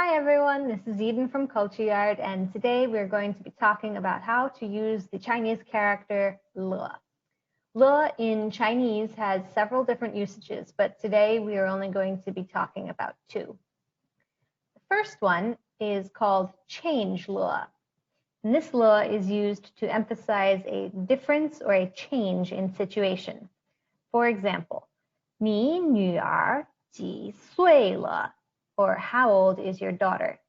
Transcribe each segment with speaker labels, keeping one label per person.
Speaker 1: Hi everyone, this is Eden from Courtyard, and today we're going to be talking about how to use the Chinese character le. Le in Chinese has several different usages, but today we are only going to be talking about two. The first one is called change le. And this le is used to emphasize a difference or a change in situation. For example, 你女儿几岁了? Or how old is your daughter?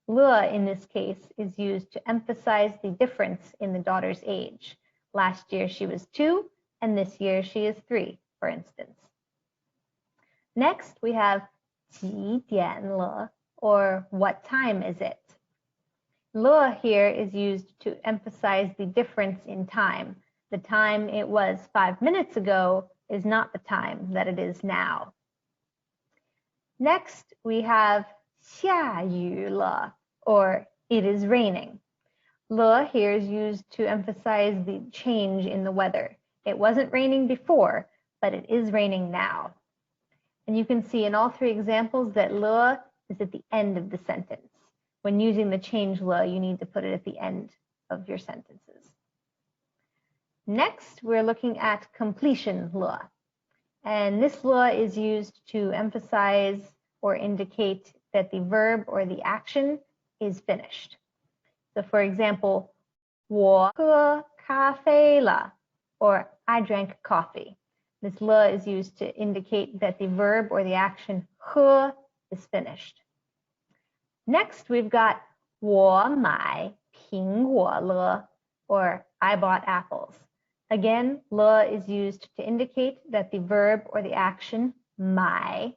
Speaker 1: Le in this case is used to emphasize the difference in the daughter's age. Last year she was 2 and this year she is 3, for instance. Next we have 几点了, or what time is it? Le here is used to emphasize the difference in time. The time it was 5 minutes ago is not the time that it is now. Next, we have 下雨了, or it is raining. Le here is used to emphasize the change in the weather. It wasn't raining before, but it is raining now. And you can see in all three examples that le is at the end of the sentence. When using the change le, you need to put it at the end of your sentences. Next, we're looking at completion le. And this le is used to emphasize or indicate that the verb or the action is finished. So for example, 我喝咖啡了, or I drank coffee. This le is used to indicate that the verb or the action 喝 is finished. Next, we've got 我买苹果了, or I bought apples. Again, le is used to indicate that the verb or the action 买,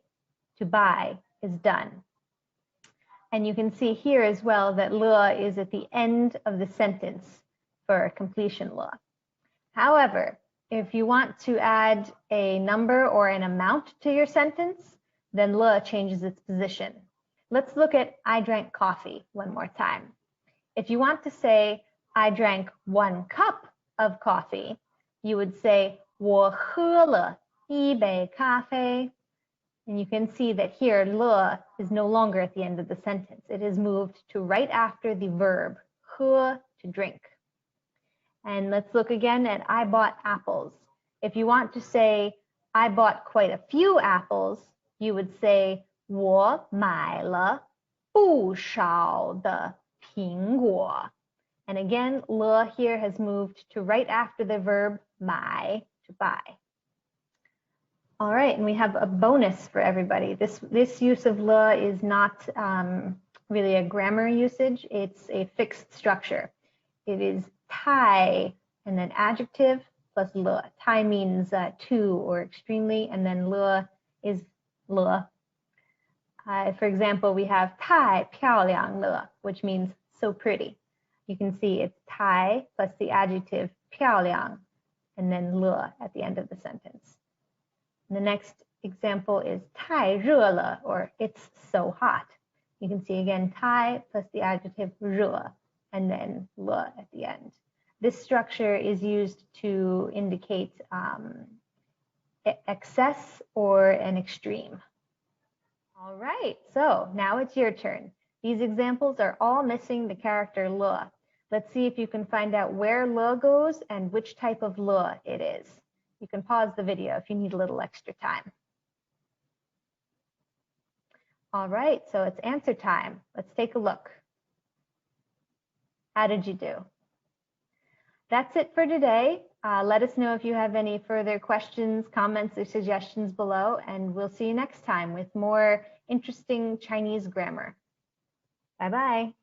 Speaker 1: to buy, is done. And you can see here as well that le is at the end of the sentence for completion le. However, if you want to add a number or an amount to your sentence, then le changes its position. Let's look at I drank coffee one more time. If you want to say I drank 1 cup of coffee, you would say 我喝了一杯咖啡. And you can see that here le is no longer at the end of the sentence. It has moved to right after the verb 喝, to drink. And let's look again at I bought apples. If you want to say I bought quite a few apples, you would say 我买了不少的苹果. And again, le here has moved to right after the verb 买, to buy. All right, and we have a bonus for everybody. This use of le is not really a grammar usage. It's a fixed structure. It is tai and then adjective plus le. Tai means to or extremely, and then le is le. For example, we have 太漂亮了, which means so pretty. You can see it's 太 plus the adjective 漂亮, and then le at the end of the sentence. And the next example is 太热了, or it's so hot. You can see again 太 plus the adjective 热, and then le at the end. This structure is used to indicate excess or an extreme. All right, so now it's your turn. These examples are all missing the character le. Let's see if you can find out where le goes and which type of le it is. You can pause the video if you need a little extra time. All right, so it's answer time. Let's take a look. How did you do? That's it for today. Let us know if you have any further questions, comments, or suggestions below, and we'll see you next time with more interesting Chinese grammar. Bye-bye.